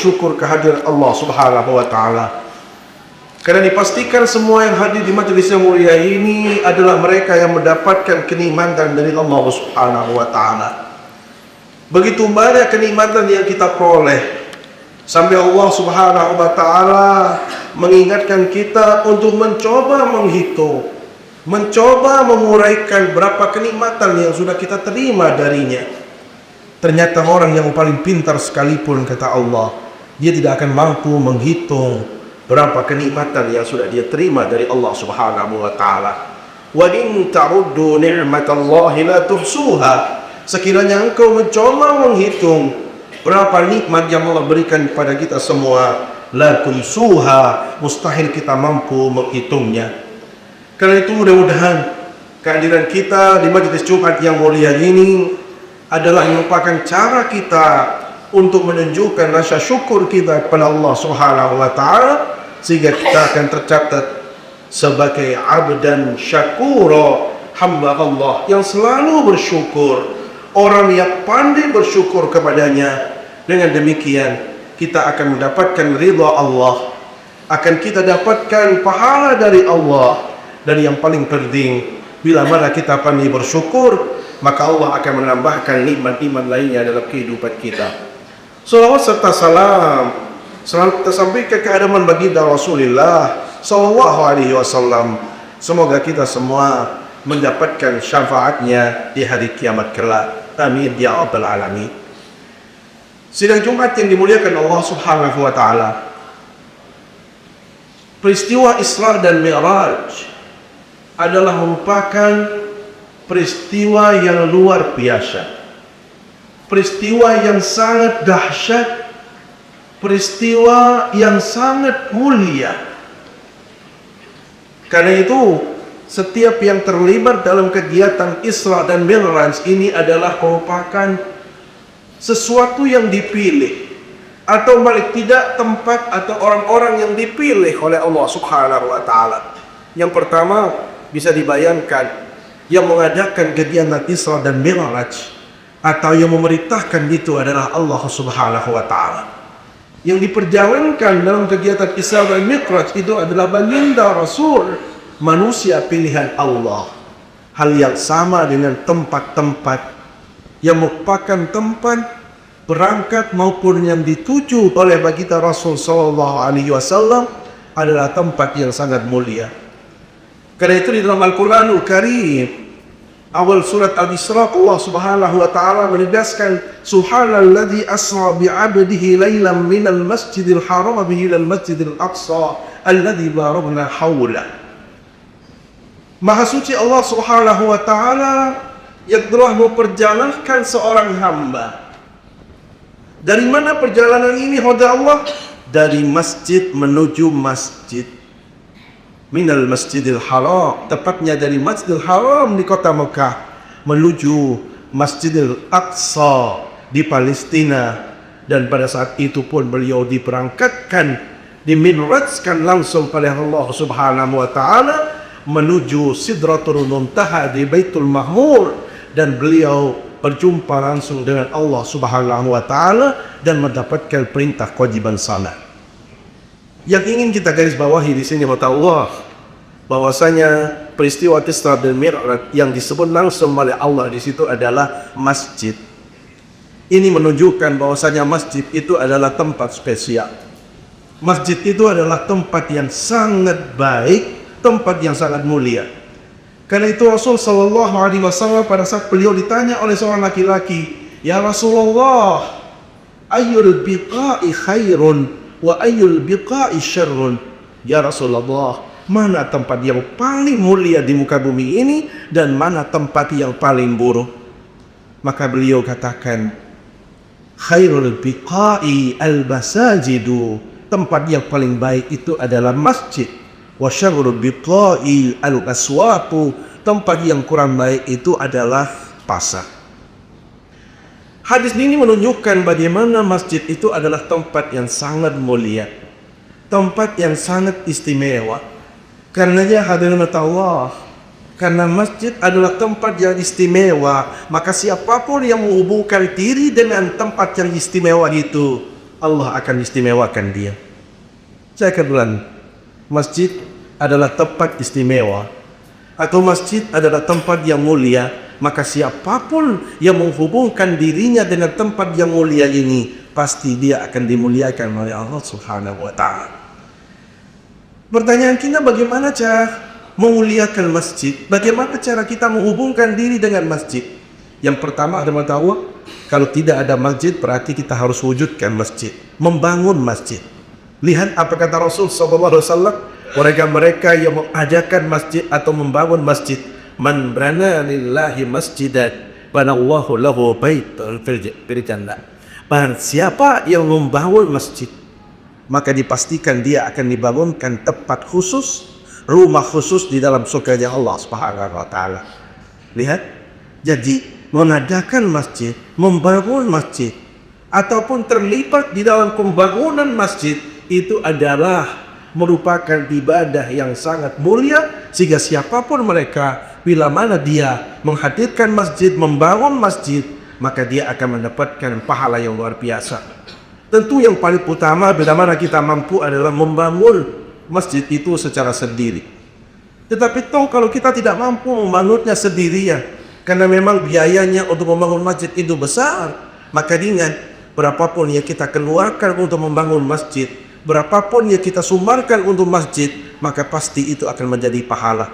bersyukur kehadiran Allah Subhanahu wa Ta'ala. Karena dipastikan semua yang hadir di majelis yang mulia ini adalah mereka yang mendapatkan kenikmatan dari Allah Subhanahu wa Ta'ala. Begitu banyak kenikmatan yang kita peroleh, sampai Allah Subhanahu wa Ta'ala mengingatkan kita untuk mencoba menghitung, mencoba menguraikan berapa kenikmatan yang sudah kita terima darinya. Ternyata orang yang paling pintar sekalipun, kata Allah, dia tidak akan mampu menghitung berapa kenikmatan yang sudah dia terima dari Allah Subhanahu wa Ta'ala. Wa in ta'uddu ni'matallahi la tuhsuha. Sekiranya engkau mencoba menghitung berapa nikmat yang Allah berikan kepada kita semua, la tuhsuha, mustahil kita mampu menghitungnya. Karena itu mudah-mudahan kehadiran kita di majelis Jumat yang mulia ini adalah merupakan cara kita untuk menunjukkan rasa syukur kita kepada Allah Subhanahu wa Ta'ala, sehingga kita akan tercatat sebagai abdan syakura, hamba Allah yang selalu bersyukur, orang yang pandai bersyukur kepadanya. Dengan demikian kita akan mendapatkan ridha Allah, akan kita dapatkan pahala dari Allah. Dan yang paling penting, bila mana kita pandai bersyukur, maka Allah akan menambahkan nikmat-nikmat lainnya dalam kehidupan kita. Salawat serta salam selalu kita sampaikan ke hadapan baginda Rasulullah sallallahu alaihi wasallam. Semoga kita semua mendapatkan syafaatnya di hari kiamat kelak. Amin ya rabbal alamin. Sidang Jumat yang dimuliakan Allah Subhanahu wa Ta'ala, peristiwa Isra dan Mi'raj adalah merupakan peristiwa yang luar biasa, peristiwa yang sangat dahsyat, peristiwa yang sangat mulia. Karena itu setiap yang terlibat dalam kegiatan Isra dan Mi'raj ini adalah merupakan sesuatu yang dipilih, atau balik tidak tempat atau orang-orang yang dipilih oleh Allah Subhanahu wa Ta'ala. Yang pertama, bisa dibayangkan yang mengadakan kegiatan Isra dan Mi'raj atau yang memerintahkan itu adalah Allah Subhanahu wa Ta'ala. Yang diperjalankan dalam kegiatan Isra dan Mi'raj itu adalah baginda Rasul, manusia pilihan Allah. Hal yang sama dengan tempat-tempat yang merupakan tempat berangkat maupun yang dituju oleh baginda Rasul sallallahu alaihi wasallam adalah tempat yang sangat mulia. Karena itu di dalam Al-Quranul Karim, awal surat Al-Isra, Allah Subhanahu wa Ta'ala menegaskan, Subhanalladzi asra bi'abdihi laylan minal masjidil haram ilal masjidil aqsa alladzi barakna hawla. Maha suci Allah Subhanahu wa Ta'ala yang telah memperjalankan seorang hamba. Dari mana perjalanan ini, hoda Allah? Dari masjid menuju masjid. Minal masjidil haram, tepatnya dari masjidil haram di kota Mekah menuju masjidil aqsa di Palestina. Dan pada saat itu pun beliau diberangkatkan, diminrajkan langsung oleh Allah Subhanahu wa Ta'ala menuju Sidratul Muntaha di Baitul Mahmur, dan beliau berjumpa langsung dengan Allah Subhanahu wa Ta'ala dan mendapatkan perintah kewajiban salat. Yang ingin kita garis bawahi di sini, kata Allah, bahwasanya peristiwa Isra dan Mi'raj yang disebut langsung oleh Allah di situ adalah masjid. Ini menunjukkan bahwasanya masjid itu adalah tempat spesial. Masjid itu adalah tempat yang sangat baik, tempat yang sangat mulia. Karena itu Rasul sallallahu alaihi wasallam pada saat beliau ditanya oleh seorang laki-laki, "Ya Rasulullah, ayyul biqa'i khairun wa ayyul biqa'i syarrun?" Ya Rasulullah, mana tempat yang paling mulia di muka bumi ini dan mana tempat yang paling buruk? Maka beliau katakan, khairul biqa'i al-masajidu, tempat yang paling baik itu adalah masjid. Wa syarrul biqa'i al-aswaqu, tempat yang kurang baik itu adalah pasar. Hadis ini menunjukkan bagaimana masjid itu adalah tempat yang sangat mulia, tempat yang sangat istimewa. Karenanya hadirin Allah, karena masjid adalah tempat yang istimewa, maka siapapun yang menghubungkan diri dengan tempat yang istimewa itu, Allah akan istimewakan dia. Saya akan ulang, masjid adalah tempat istimewa, atau masjid adalah tempat yang mulia, maka siapapun yang menghubungkan dirinya dengan tempat yang mulia ini, pasti dia akan dimuliakan oleh Allah Subhanahu wa Ta'ala. Pertanyaan kita, bagaimana cara memuliakan masjid? Bagaimana cara kita menghubungkan diri dengan masjid? Yang pertama adalah tahu, kalau tidak ada masjid berarti kita harus wujudkan masjid, membangun masjid. Lihat apa kata Rasul SAW, mereka yang mengajarkan masjid atau membangun masjid, man bana lillahi masjidan banallahu lahu baitan fil jannah. Barang siapa yang membangun masjid, maka dipastikan dia akan dibangunkan tempat khusus, rumah khusus di dalam surga Allah Subhanahu wa Ta'ala. Lihat, jadi mengadakan masjid, membangun masjid, ataupun terlibat di dalam pembangunan masjid, itu adalah merupakan ibadah yang sangat mulia, sehingga siapapun mereka, bila mana dia menghadirkan masjid, membangun masjid, maka dia akan mendapatkan pahala yang luar biasa. Tentu yang paling utama bila mana kita mampu adalah membangun masjid itu secara sendiri. Tetapi toh kalau kita tidak mampu membangunnya sendirian, karena memang biayanya untuk membangun masjid itu besar, maka ingat, berapapun yang kita keluarkan untuk membangun masjid, berapapun yang kita sumbarkan untuk masjid, maka pasti itu akan menjadi pahala.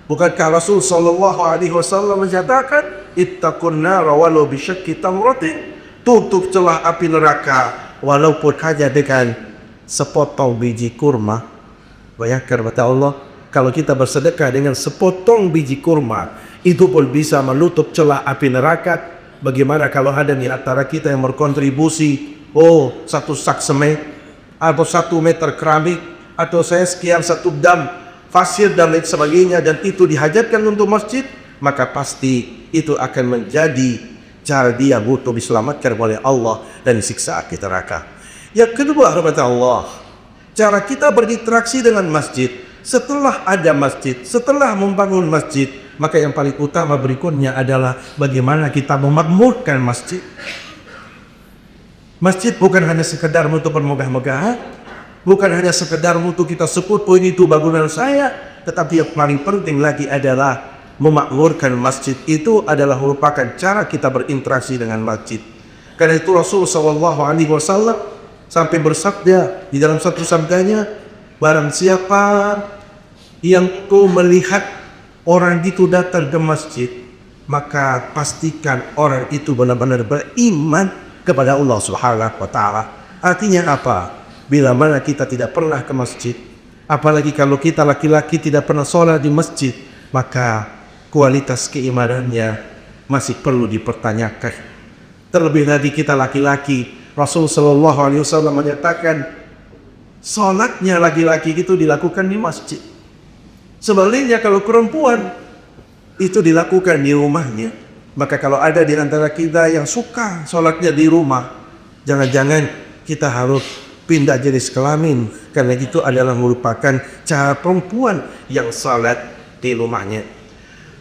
Bukankah Rasul sallallahu alaihi wasallam menyatakan, ittaqun nar walau bisyakki tamratin, tutup celah api neraka walaupun hanya dengan sepotong biji kurma. Bayangkan kata Allah, kalau kita bersedekah dengan sepotong biji kurma, itu pun bisa menutup celah api neraka. Bagaimana kalau ada di antara kita yang berkontribusi, satu sak semen, atau 1 meter keramik, atau saya sekian 1 dam pasir dan lain sebagainya, dan itu dihajatkan untuk masjid, maka pasti itu akan menjadi cara dia butuh diselamatkan oleh Allah dan disiksa api neraka. Yang kedua, rahmat Allah, cara kita berinteraksi dengan masjid setelah ada masjid, setelah membangun masjid, maka yang paling utama berikutnya adalah bagaimana kita memakmurkan masjid. Masjid bukan hanya sekedar untuk bermegah-megahan, bukan hanya sekedar untuk kita sebut, ini itu bangunan saya, tetapi yang paling penting lagi adalah memakmurkan masjid. Itu adalah merupakan cara kita berinteraksi dengan masjid. Karena itu Rasul SAW sampai bersabda di dalam satu sabdanya, barang siapa yang kau melihat orang itu datang ke masjid, maka pastikan orang itu benar-benar beriman kepada Allah Subhanahu wa Ta'ala. Artinya apa? Bila mana kita tidak pernah ke masjid, apalagi kalau kita laki-laki tidak pernah sholat di masjid, maka kualitas keimanannya masih perlu dipertanyakan. Terlebih lagi kita laki-laki, Rasul Shallallahu Alaihi Wasallam menyatakan sholatnya laki-laki itu dilakukan di masjid. Sebaliknya kalau perempuan itu dilakukan di rumahnya. Maka kalau ada di antara kita yang suka sholatnya di rumah, jangan-jangan kita harus pindah jenis kelamin, karena itu adalah merupakan cara perempuan yang sholat di rumahnya.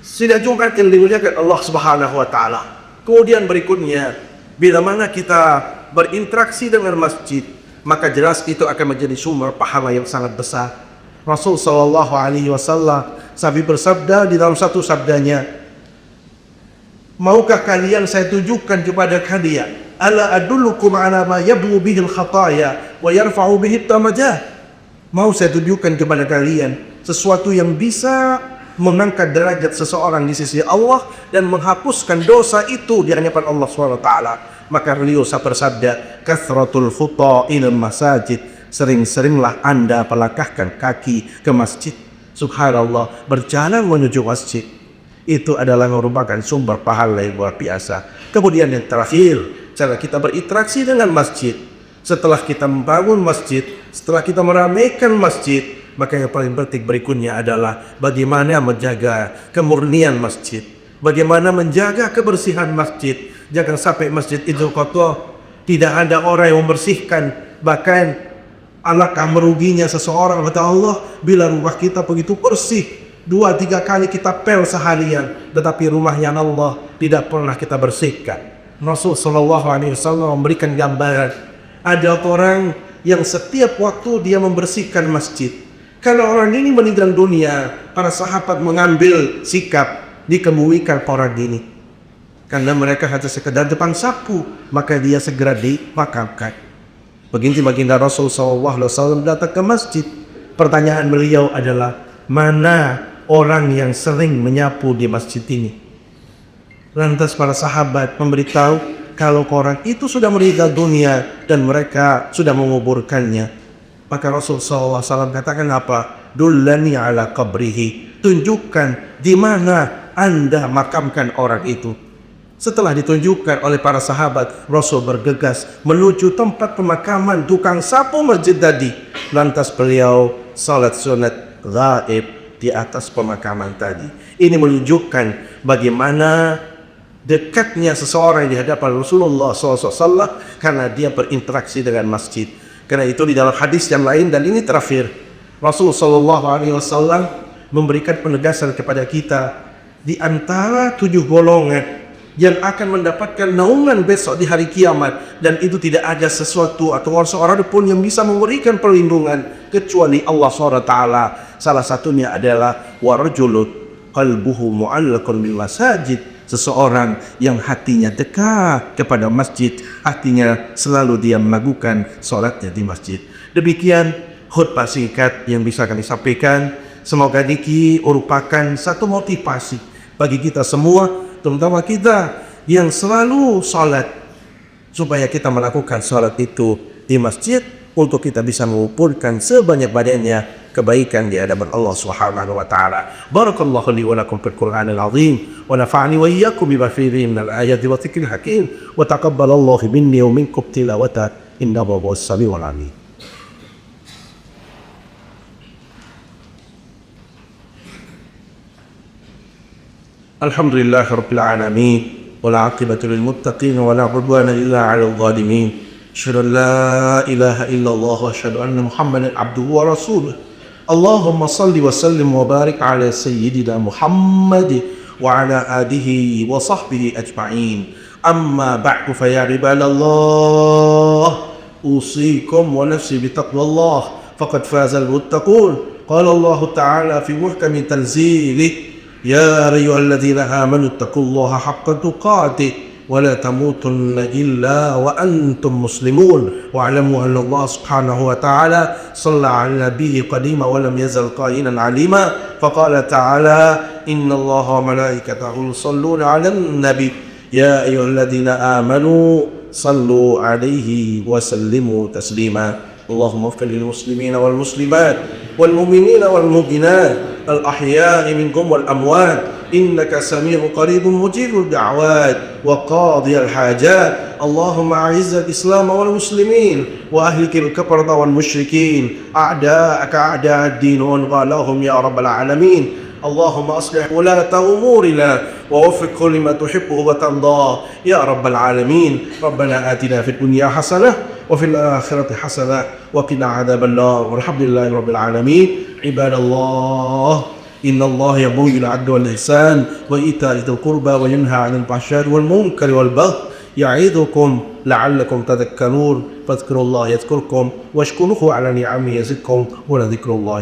Sudah juga dimuliakan Allah Subhanahu wa Ta'ala. Kemudian berikutnya, bila mana kita berinteraksi dengan masjid, maka jelas itu akan menjadi sumber pahala yang sangat besar. Rasul sallallahu alaihi wasallam sampai bersabda di dalam satu sabdanya, maukah kalian saya tunjukkan kepada kalian, ala adullukum ala ma yablu bihil khataya wa yarfa'u bihit tamajah. Mau saya tunjukkan kepada kalian sesuatu yang bisa mengangkat derajat seseorang di sisi Allah dan menghapuskan dosa itu di hadapan Allah SWT. Maka beliau bersabda, kathratul khuta ilal masajid, sering-seringlah anda melangkahkan kaki ke masjid. Subhanallah, berjalan menuju masjid itu adalah merupakan sumber pahala yang luar biasa. Kemudian yang terakhir, cara kita berinteraksi dengan masjid setelah kita membangun masjid, setelah kita meramaikan masjid, maka yang paling penting berikutnya adalah bagaimana menjaga kemurnian masjid, bagaimana menjaga kebersihan masjid. Jangan sampai masjid itu kotor, tidak ada orang yang membersihkan. Bahkan alangkah meruginya seseorang, kata Allah, bila rumah kita begitu bersih, 2-3 kali kita pel seharian, tetapi rumahnya Allah tidak pernah kita bersihkan. Rasul sallallahu alaihi wasallam memberikan gambaran, Ada orang yang setiap waktu dia membersihkan masjid. Kalau orang ini meninggal dunia, para sahabat mengambil sikap dikebumikan orang ini. Karena mereka hanya sekedar depan sapu, maka dia segera dimakamkan. Begitu baginda Rasul SAW datang ke masjid. Pertanyaan beliau adalah, mana orang yang sering menyapu di masjid ini? Lantas para sahabat memberitahu kalau orang itu sudah meninggal dunia dan mereka sudah menguburkannya. Maka Rasul SAW katakan apa? Dullani ala qabrihi. Tunjukkan di mana Anda makamkan orang itu. Setelah ditunjukkan oleh para sahabat, Rasul bergegas menuju tempat pemakaman tukang sapu masjid tadi. Lantas beliau salat sunat ghaib di atas pemakaman tadi. Ini menunjukkan bagaimana dekatnya seseorang di hadapan Rasulullah SAW karena dia berinteraksi dengan masjid. Karena itu di dalam hadis yang lain, dan ini terakhir, Rasulullah SAW memberikan penegasan kepada kita di antara 7 golongan yang akan mendapatkan naungan besok di hari kiamat, dan itu tidak ada sesuatu atau seorang pun yang bisa memberikan perlindungan kecuali Allah SWT. Salah satunya adalah warajulun qalbuhu mu'allaqun bil masajid, seseorang yang hatinya dekat kepada masjid, hatinya selalu dia melakukan sholatnya di masjid. Demikian khutbah singkat yang bisa kami sampaikan. Semoga ini merupakan satu motivasi bagi kita semua, terutama kita yang selalu sholat, supaya kita melakukan sholat itu di masjid untuk kita bisa mengumpulkan sebanyak-banyaknya kebaikan di hadapan Allah Subhanahu wa taala. Barakallahu li wa lakum fil Qur'anil azim wa nafa'ani wa iyyakum bima fihi minal ayati wa dzikril hakim wa taqabbalallahu minni wa minkum tilawata innahu huwas samiul alim. Alhamdulillahirabbil alamin wal 'aqibatu lil muttaqin wa la 'udwana illa 'alal zalimin. Asyhadu an la ilaha illallah wa asyhadu anna Muhammadan 'abduhu wa rasuluh. Allahumma salli wa sallim wa barik ala sayyidina Muhammad wa ala alihi wa sahbihi ajma'in. Amma ba'du fa ya ibadallah, usikum wa nafsi bi taqwallah faqad faza al-muttaqun. Qala Allah ta'ala fi muhkami tanzilih, ya ayyuhalladzina amanu taqullaha haqqa tuqatih ولا تموتن إلا وأنتم مسلمون واعلموا أن الله سبحانه وتعالى صلى على النبي قديما ولم يزل قائلا عليما فقال تعالى إن الله وملائكته يصلون على النبي يا أيها الذين آمنوا صلوا عليه وسلموا تسليما اللهم اغفر للمسلمين والمسلمات والمؤمنين والمؤمنات الأحياء منكم والأموات إنك سميع قريب مجيب الدعوات وقاضي الحاجات اللهم أعز الإسلام والمسلمين وأهلك الكفرة والمشركين أعداءك أعداء الدين وانغالهم يا رب العالمين اللهم أصلح ولاة أمورنا ووفقه لما تحبه وترضاه يا رب العالمين ربنا آتنا في الدنيا حسنة وفي الآخرة حسنة وقنا عذاب النار والحمد لله رب العالمين. عباد الله إن الله يأمر بالعدل والإحسان وإيتاء ذي القربى وينهى عن الفحشاء والمنكر والبغي يعظكم لعلكم تذكرون فاذكروا الله يذكركم واشكروه على نعمه يزدكم ولذكر الله